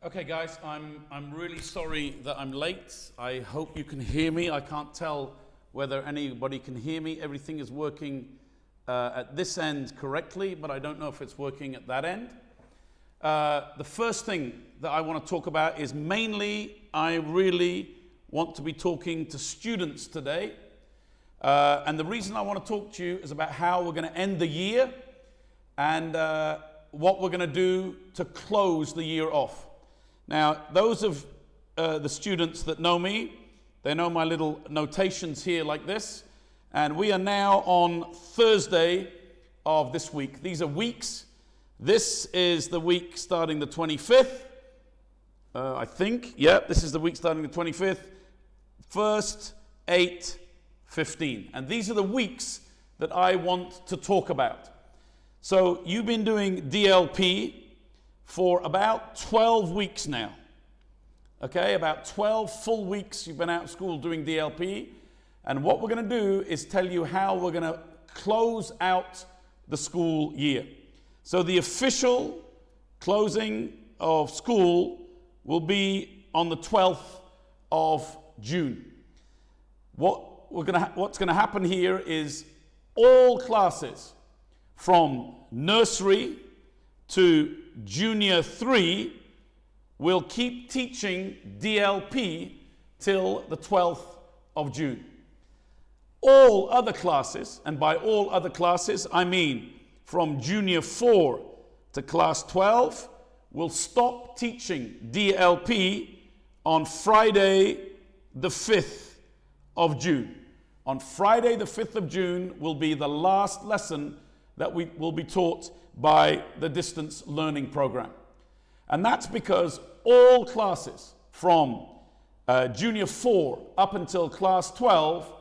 Okay, guys, I'm really sorry that I'm late. I hope you can hear me. I can't tell whether anybody can hear me. Everything is working at this end correctly, but I don't know if it's working at that end. The first thing that I want to talk about is mainly I really want to be talking to students today. And the reason I want to talk to you is about how we're going to end the year and what we're going to do to close the year off. Now, those of the students that know me, they know my little notations here like this. And we are now on Thursday of this week. These are weeks. This is the week starting the 25th, I think. Yeah, this is the week starting the 25th. 1st, 8, 15. And these are the weeks that I want to talk about. So you've been doing DLP for about 12 weeks now. Okay, about 12 full weeks you've been out of school doing DLP. And what we're going to do is tell you how we're going to close out the school year. So the official closing of school will be on the 12th of June. What's going to happen here is all classes from nursery to junior 3 will keep teaching DLP till the 12th of June. All other classes, and by all other classes I mean from junior 4 to class 12, will stop teaching DLP on Friday the 5th of June. On Friday the 5th of June will be the last lesson that we will be taught by the distance learning program. And that's because all classes from junior 4 up until class 12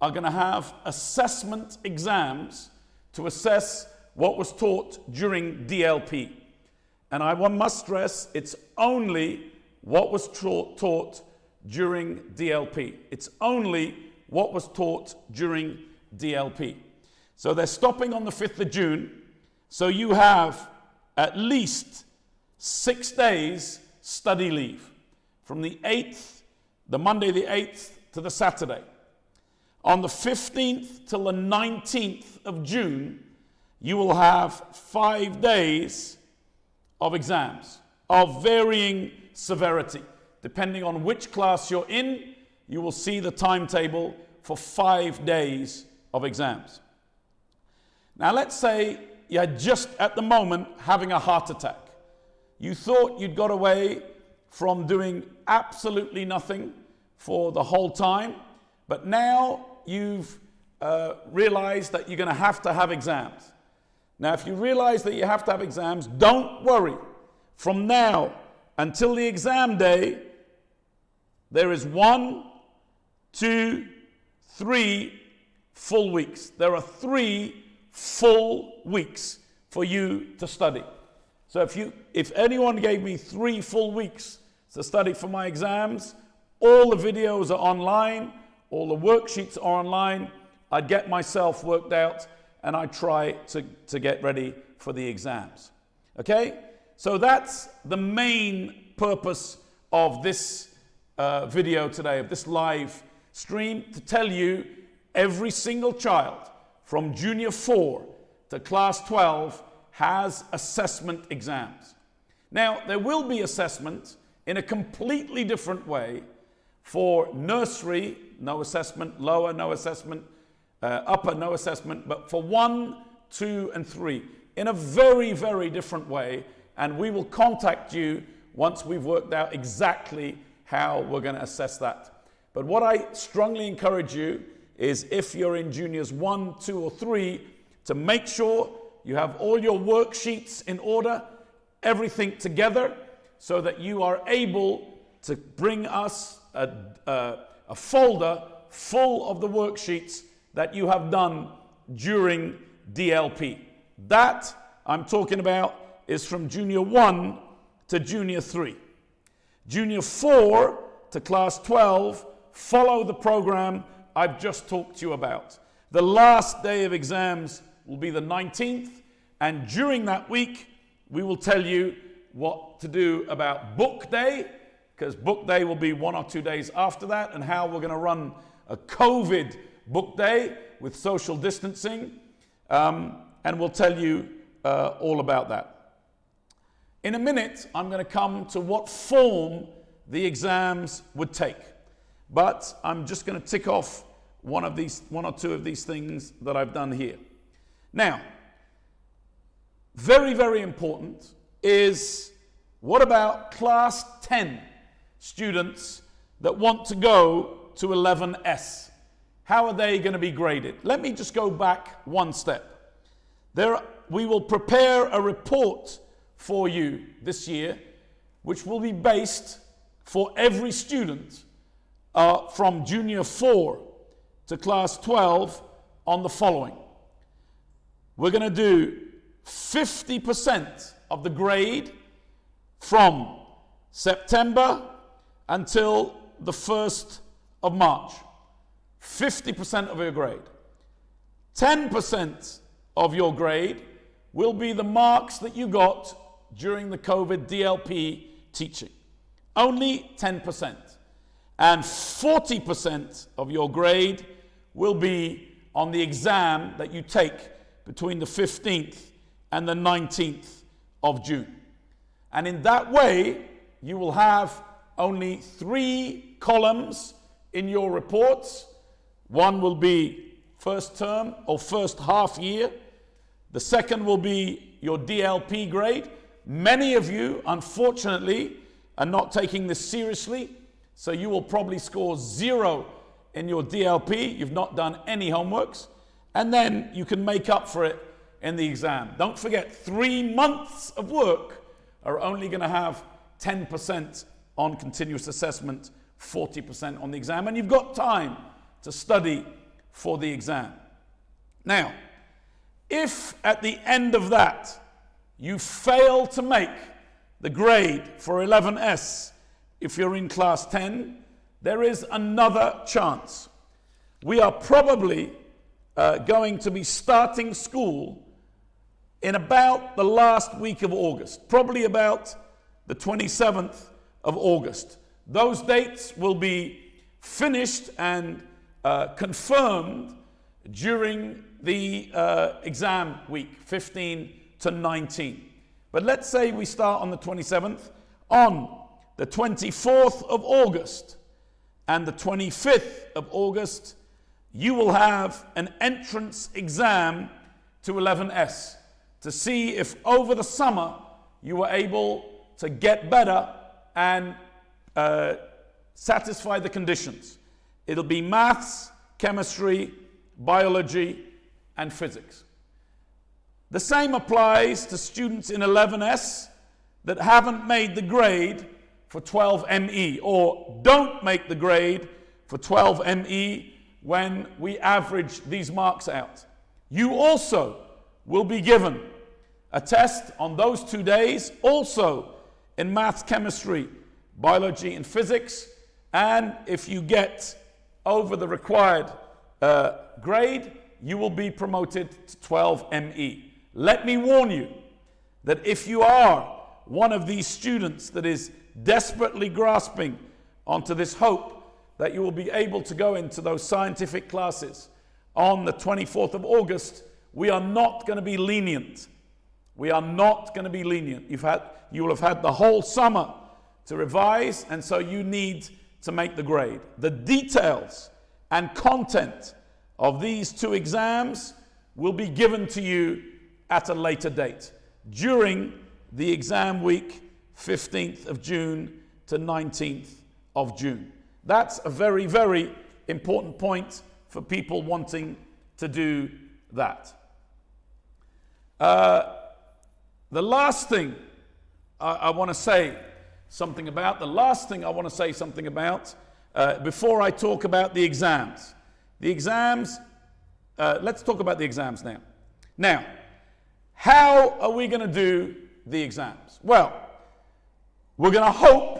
are going to have assessment exams to assess what was taught during DLP. And I must stress, it's only what was taught during DLP. It's only what was taught during DLP. So they're stopping on the 5th of June. So you have at least 6 days study leave from the 8th, the Monday the 8th to the Saturday. On the 15th till the 19th of June, you will have 5 days of exams of varying severity. Depending on which class you're in, you will see the timetable for 5 days of exams. Now let's say you're just at the moment having a heart attack. You thought you'd got away from doing absolutely nothing for the whole time, but now you've realized that you're going to have exams. Now, if you realize that you have to have exams, don't worry. From now until the exam day, there is 1, 2, 3 full weeks. There are 3 full weeks for you to study. So if anyone gave me 3 full weeks to study for my exams, all the videos are online, all the worksheets are online, I'd get myself worked out and I'd try to get ready for the exams. Okay? So that's the main purpose of this video today, of this live stream, to tell you every single child from junior 4 to class 12 has assessment exams. Now, there will be assessment in a completely different way for nursery, no assessment, lower, no assessment, upper, no assessment, but for 1, 2, and 3, in a very, very different way. And we will contact you once we've worked out exactly how we're going to assess that. But what I strongly encourage you is, if you're in juniors 1, 2, or 3, to make sure you have all your worksheets in order, everything together, so that you are able to bring us a folder full of the worksheets that you have done during DLP. That I'm talking about is from junior 1 to junior 3. Junior 4 to class 12 follow the program I've just talked to you about. The last day of exams will be the 19th, and during that week we will tell you what to do about book day, because book day will be 1 or 2 days after that, and how we're going to run a COVID book day with social distancing, and we'll tell you all about that. In a minute, I'm going to come to what form the exams would take, but I'm just going to tick off one or two of these things that I've done here. Now, very, very important is, what about class 10 students that want to go to 11S? How are they going to be graded? Let me just go back one step. We will prepare a report for you this year, which will be based for every student from junior 4 to class 12 on the following. We're going to do 50% of the grade from September until the 1st of March. 50% of your grade. 10% of your grade will be the marks that you got during the COVID DLP teaching. Only 10%. And 40% of your grade will be on the exam that you take between the 15th and the 19th of June. And in that way, you will have only 3 columns in your reports. One will be first term or first half year. The second will be your DLP grade. Many of you, unfortunately, are not taking this seriously, so you will probably score 0 in your DLP. You've not done any homeworks, and then you can make up for it in the exam. Don't forget, 3 months of work are only going to have 10% on continuous assessment, 40% on the exam, and you've got time to study for the exam. Now, if at the end of that you fail to make the grade for 11S, if you're in class 10, there is another chance. We are probably going to be starting school in about the last week of August, probably about the 27th of August. Those dates will be finished and confirmed during the exam week, 15 to 19. But let's say we start on the 27th. On the 24th of August and the 25th of August, you will have an entrance exam to 11S to see if over the summer you were able to get better and satisfy the conditions. It'll be maths, chemistry, biology, and physics. The same applies to students in 11S that haven't made the grade for 12ME or don't make the grade for 12ME when we average these marks out. You also will be given a test on those 2 days, also in maths, chemistry, biology, and physics. And if you get over the required grade, you will be promoted to 12ME. Let me warn you that if you are one of these students that is desperately grasping onto this hope that you will be able to go into those scientific classes on the 24th of August, we are not going to be lenient. We are not going to be lenient. You will have had the whole summer to revise, and so you need to make the grade. The details and content of these 2 exams will be given to you at a later date during the exam week, 15th of June to 19th of June. That's a very, very important point for people wanting to do that. The last thing I want to say something about, before I talk about the exams. Let's talk about the exams now. Now, how are we going to do the exams? Well, we're going to hope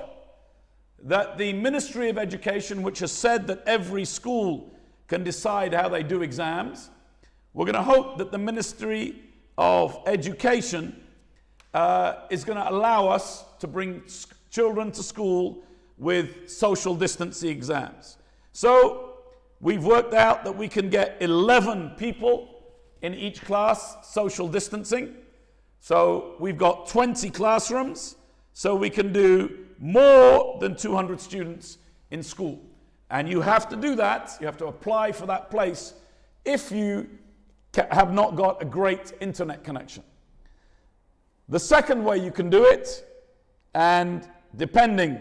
that the Ministry of Education, which has said that every school can decide how they do exams, we're going to hope that the Ministry of Education is going to allow us to bring children to school with social distancing exams. So we've worked out that we can get 11 people in each class social distancing. So we've got 20 classrooms, so we can do more than 200 students in school. And you have to do that, you have to apply for that place if you have not got a great internet connection. The second way you can do it, and depending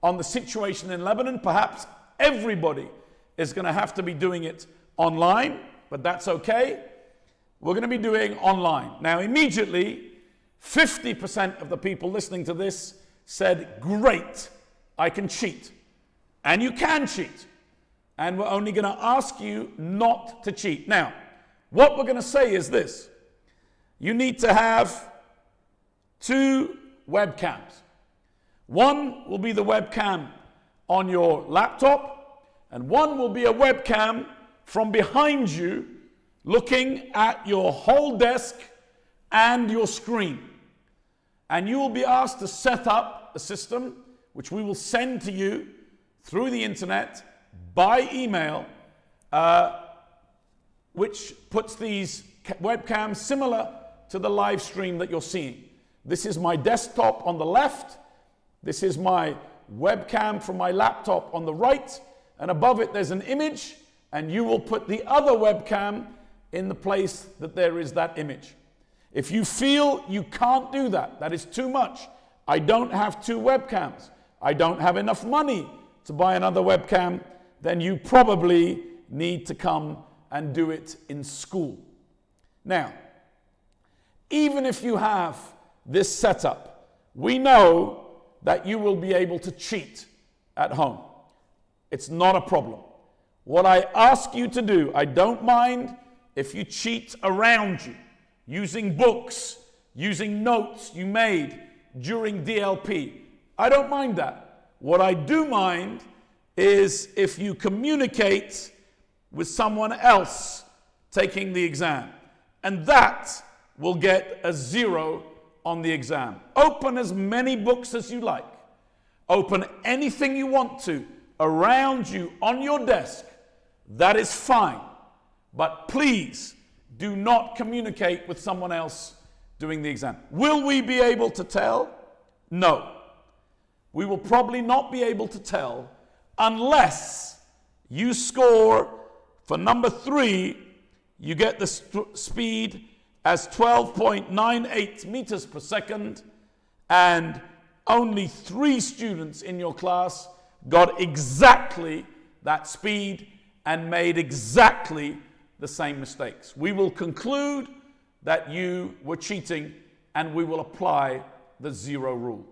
on the situation in Lebanon, perhaps everybody is going to have to be doing it online, but that's okay. We're going to be doing online. Now, immediately, 50% of the people listening to this said, great, I can cheat. And you can cheat. And we're only going to ask you not to cheat. Now, what we're going to say is this. You need to have 2 webcams. One will be the webcam on your laptop, and one will be a webcam from behind you looking at your whole desk and your screen. And you will be asked to set up a system which we will send to you through the internet by email, which puts these webcams similar to the live stream that you're seeing. This is my desktop on the left. This is my webcam from my laptop on the right. And above it there's an image, and you will put the other webcam in the place that there is that image. If you feel you can't do that, that is too much, I don't have 2 webcams, I don't have enough money to buy another webcam, then you probably need to come and do it in school. Now, even if you have this setup, we know that you will be able to cheat at home. It's not a problem. What I ask you to do, I don't mind if you cheat around you, using books, using notes you made during DLP. I don't mind that. What I do mind is if you communicate with someone else taking the exam. And that will get a 0 on the exam. Open as many books as you like. Open anything you want to around you on your desk. That is fine. But please do not communicate with someone else doing the exam. Will we be able to tell? No. We will probably not be able to tell unless you score for number 3, you get the speed as 12.98 meters per second, and only 3 students in your class got exactly that speed and made exactly the same mistakes. We will conclude that you were cheating, and we will apply the 0 rule.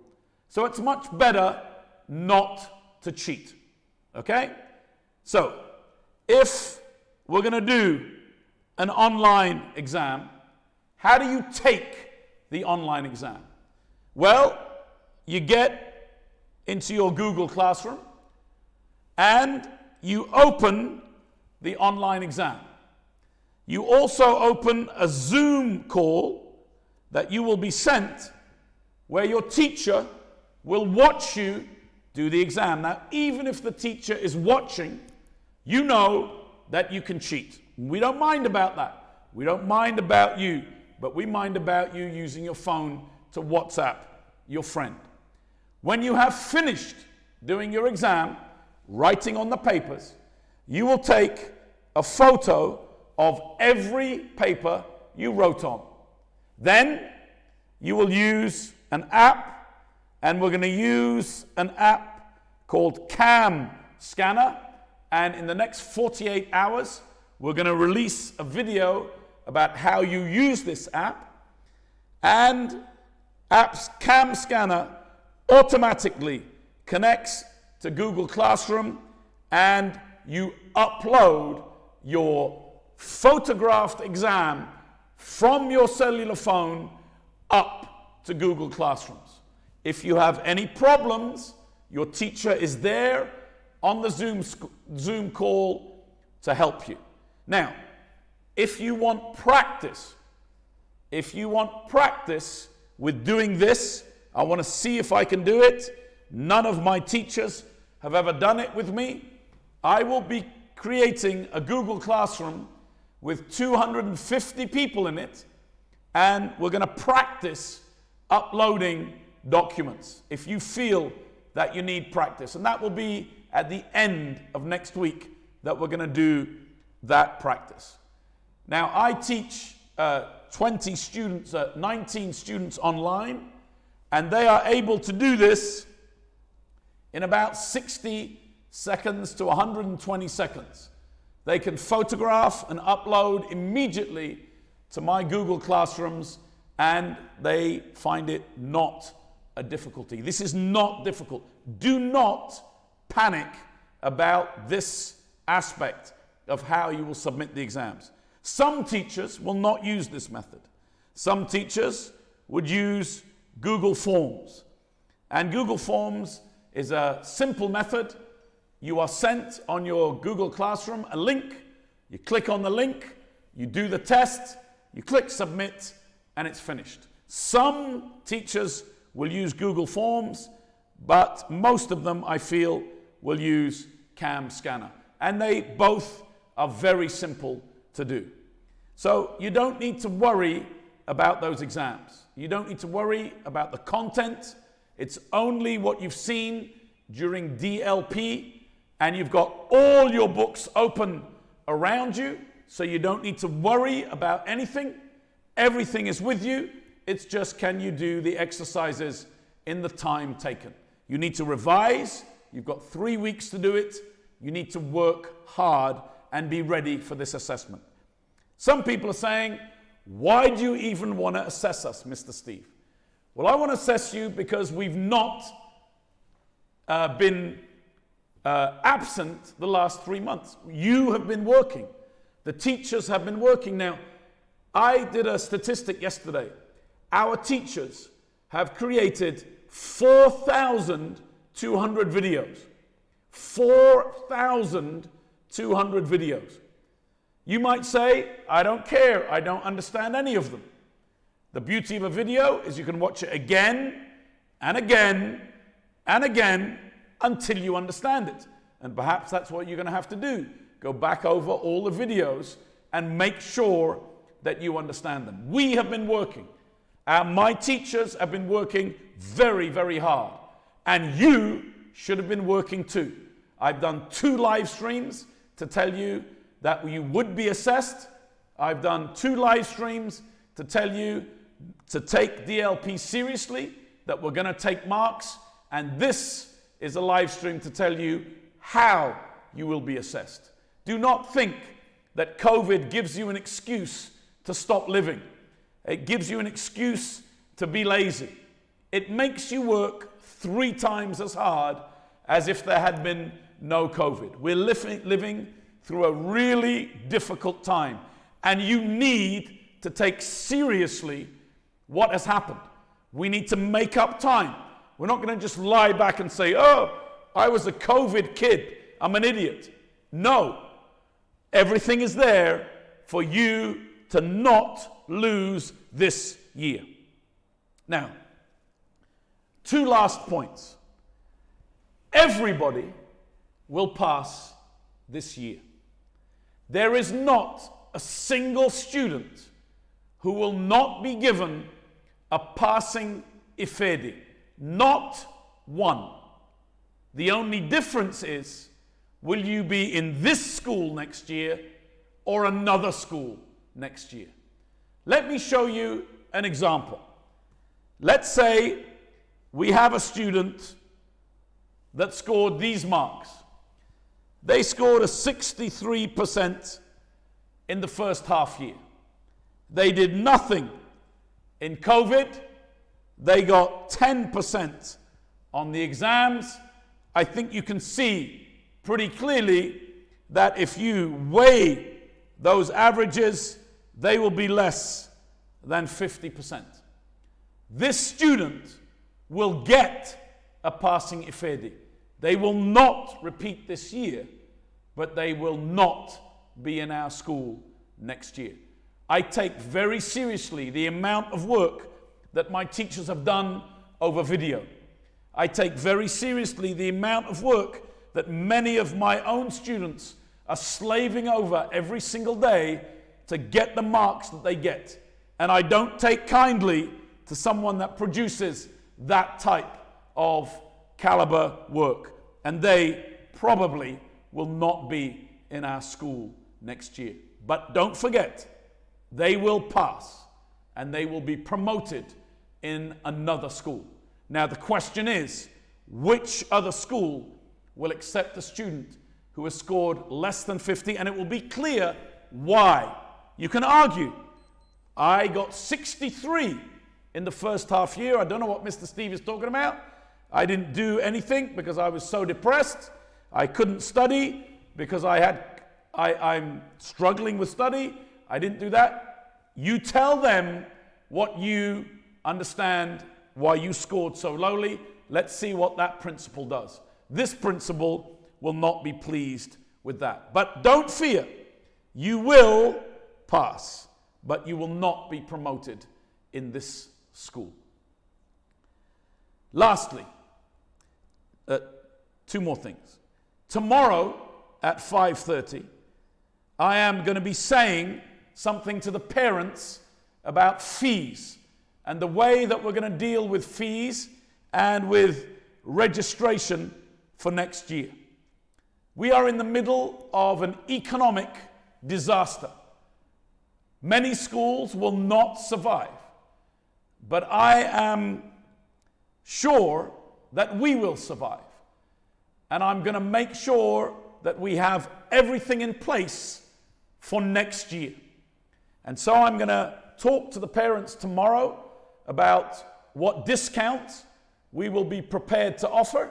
So it's much better not to cheat. Okay? So, if we're going to do an online exam, how do you take the online exam? Well, you get into your Google Classroom and you open the online exam. You also open a Zoom call that you will be sent where your teacher will watch you do the exam. Now, even if the teacher is watching, you know that you can cheat. We don't mind about that. We don't mind about you, but we mind about you using your phone to WhatsApp your friend. When you have finished doing your exam, writing on the papers, you will take a photo of every paper you wrote on. Then you will use an app, and we're going to use an app called Cam Scanner, and in the next 48 hours we're going to release a video about how you use this app. And app's Cam Scanner automatically connects to Google Classroom, and you upload your photographed exam from your cellular phone up to Google Classrooms. If you have any problems, your teacher is there on the Zoom call to help you. Now, if you want practice, with doing this. I want to see if I can do it. None of my teachers have ever done it with me. I will be creating a Google Classroom with 250 people in it, and we're going to practice uploading documents if you feel that you need practice. And that will be at the end of next week that we're going to do that practice. Now, I teach 19 students online, and they are able to do this in about 60 seconds to 120 seconds. They can photograph and upload immediately to my Google Classrooms, and they find it not a difficulty. This is not difficult. Do not panic about this aspect of how you will submit the exams. Some teachers will not use this method. Some teachers would use Google Forms. And Google Forms is a simple method. You are sent on your Google Classroom a link. You click on the link, you do the test, you click submit, and it's finished. Some teachers will use Google Forms, but most of them, I feel, will use Cam Scanner. And they both are very simple to do. So you don't need to worry about those exams. You don't need to worry about the content. It's only what you've seen during DLP, and you've got all your books open around you, so you don't need to worry about anything. Everything is with you. It's just, can you do the exercises in the time taken? You need to revise. You've got 3 weeks to do it. You need to work hard and be ready for this assessment. Some people are saying, why do you even want to assess us, Mr. Steve? Well, I want to assess you because we've not been absent the last 3 months. You have been working. The teachers have been working. Now, I did a statistic yesterday. Our teachers have created 4,200 videos. 4,200 videos. You might say, I don't care. I don't understand any of them. The beauty of a video is you can watch it again and again and again until you understand it. And perhaps that's what you're going to have to do. Go back over all the videos and make sure that you understand them. We have been working. My teachers have been working very, very hard. And you should have been working too. I've done 2 live streams to tell you that you would be assessed. I've done 2 live streams to tell you to take DLP seriously, that we're going to take marks. And this is a live stream to tell you how you will be assessed. Do not think that COVID gives you an excuse to stop living. It gives you an excuse to be lazy. It makes you work 3 times as hard as if there had been no COVID. We're living through a really difficult time, and you need to take seriously what has happened. We need to make up time. We're not going to just lie back and say, oh, I was a COVID kid, I'm an idiot. No, everything is there for you to not lose this year. Now, 2 last points. Everybody will pass this year. There is not a single student who will not be given a passing ifedi. Not one. The only difference is, will you be in this school next year or another school next year? Let me show you an example. Let's say we have a student that scored these marks. They scored a 63% in the first half year. They did nothing in COVID. They got 10% on the exams. I think you can see pretty clearly that if you weigh those averages, they will be less than 50%. This student will get a passing ifedi. They will not repeat this year, but they will not be in our school next year. I take very seriously the amount of work that my teachers have done over video. I take very seriously the amount of work that many of my own students are slaving over every single day to get the marks that they get. And I don't take kindly to someone that produces that type of caliber work. And they probably will not be in our school next year. But don't forget, they will pass and they will be promoted in another school. Now the question is, which other school will accept a student who has scored less than 50? And it will be clear why. You can argue, I got 63 in the first half year. I don't know what Mr. Steve is talking about. I didn't do anything because I was so depressed. I couldn't study because I'm struggling with study. I didn't do that. You tell them what you understand, why you scored so lowly. Let's see what that principal does. This principal will not be pleased with that. But don't fear. You will pass, but you will not be promoted in this school. Lastly, two more things. Tomorrow at 5:30, I am going to be saying something to the parents about fees and the way that we're going to deal with fees and with registration for next year. We are in the middle of an economic disaster. Many schools will not survive, but I am sure that we will survive. And I'm going to make sure that we have everything in place for next year. And so I'm going to talk to the parents tomorrow about what discounts we will be prepared to offer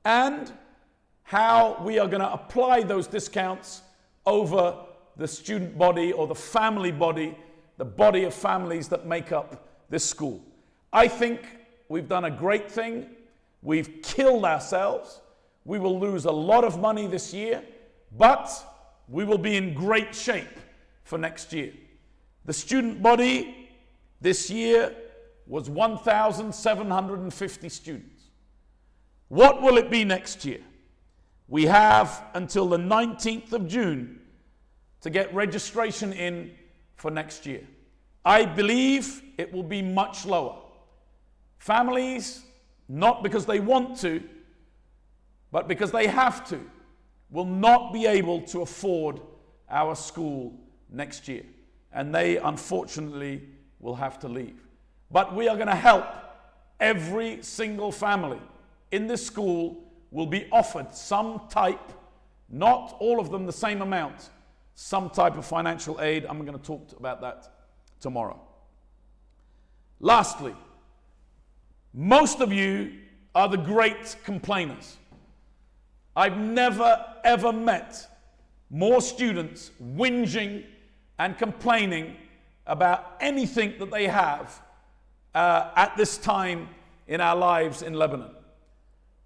and how we are going to apply those discounts over the student body or the family body, the body of families that make up this school. I think we've done a great thing. We've killed ourselves. We will lose a lot of money this year, but we will be in great shape for next year. The student body this year was 1,750 students. What will it be next year? We have until the 19th of June to get registration in for next year. I believe it will be much lower. Families, not because they want to, but because they have to, will not be able to afford our school next year. And they, unfortunately, will have to leave. But we are going to help. Every single family in this school will be offered some type, not all of them the same amount, some type of financial aid. I'm going to talk about that tomorrow. Lastly, most of you are the great complainers. I've never ever met more students whinging and complaining about anything that they have at this time in our lives in Lebanon.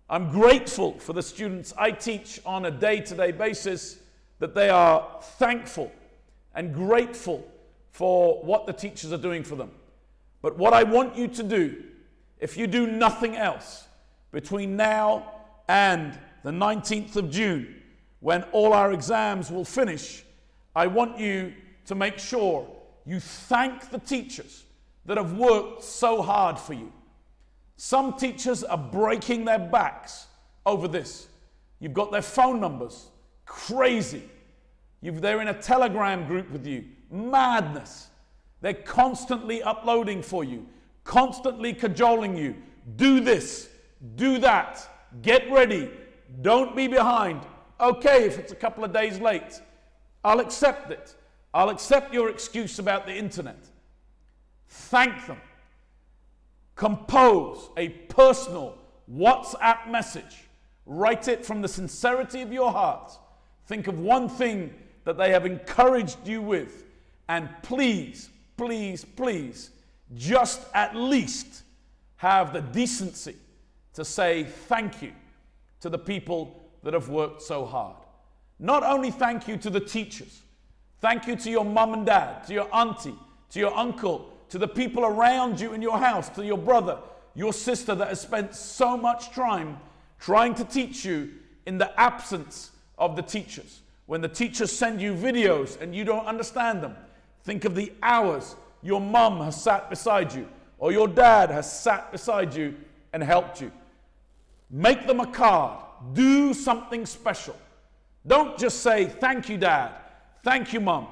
I'm grateful for the students I teach on a day-to-day basis, that they are thankful and grateful for what the teachers are doing for them. But what I want you to do, if you do nothing else, between now and the 19th of June, when all our exams will finish, I want you to make sure you thank the teachers that have worked so hard for you. Some teachers are breaking their backs over this. You've got their phone numbers. Crazy. They're in a Telegram group with you. Madness. They're constantly uploading for you, constantly cajoling you. Do this, do that, get ready, don't be behind. Okay, if it's a couple of days late, I'll accept it. I'll accept your excuse about the internet. Thank them. Compose a personal WhatsApp message. Write it from the sincerity of your heart. Think of one thing that they have encouraged you with, and please, please, please, just at least have the decency to say thank you to the people that have worked so hard. Not only thank you to the teachers, thank you to your mum and dad, to your auntie, to your uncle, to the people around you in your house, to your brother, your sister that has spent so much time trying to teach you in the absence of the teachers. When the teachers send you videos and you don't understand them, think of the hours your mum has sat beside you or your dad has sat beside you and helped you. Make them a card. Do something special. Don't just say, thank you, Dad. Thank you, Mum.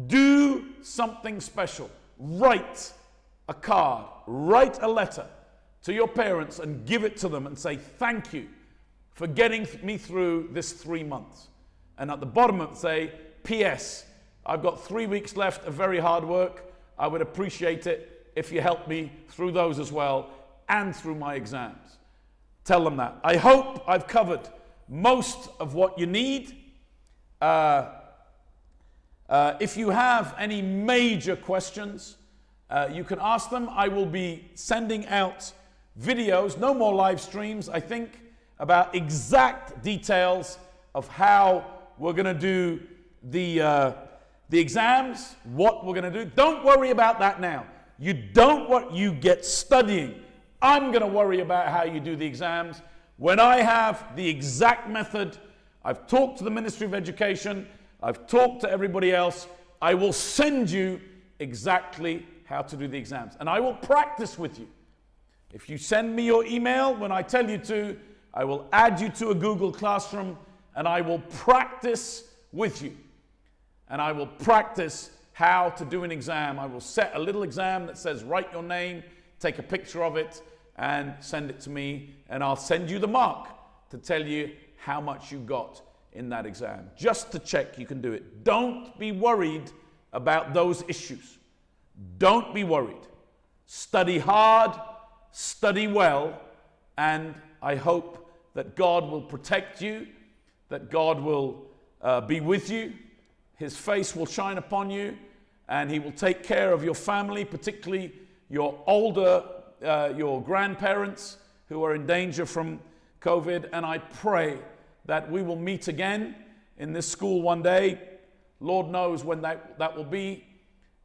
Do something special. Write a card. Write a letter to your parents and give it to them and say, thank you for getting me through this 3 months. And at the bottom of it say, P.S. I've got 3 weeks left of very hard work. I would appreciate it if you help me through those as well and through my exams. Tell them that. I hope I've covered most of what you need. If you have any major questions, you can ask them. I will be sending out videos, no more live streams, I think, about exact details of how we're going to do the exams, what we're going to do. Don't worry about that now. You don't want, you get studying. I'm going to worry about how you do the exams. When I have the exact method, I've talked to the Ministry of Education, I've talked to everybody else, I will send you exactly how to do the exams. And I will practice with you. If you send me your email when I tell you to, I will add you to a Google Classroom and I will practice with you. And I will practice how to do an exam. I will set a little exam that says write your name, take a picture of it and send it to me, and I'll send you the mark to tell you how much you got in that exam, just to check you can do it. Don't be worried about those issues. Don't be worried. Study hard, study well, and I hope that God will protect you, that God will be with you, His face will shine upon you, and He will take care of your family, particularly your older, your grandparents who are in danger from COVID. And I pray that we will meet again in this school one day. Lord knows when that will be,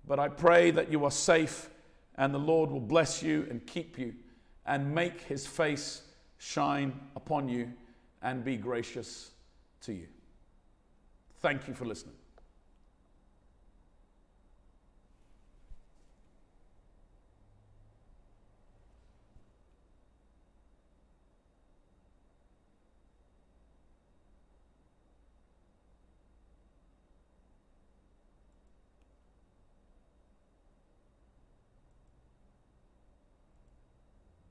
but I pray that you are safe and the Lord will bless you and keep you and make His face shine upon you and be gracious to you. Thank you for listening.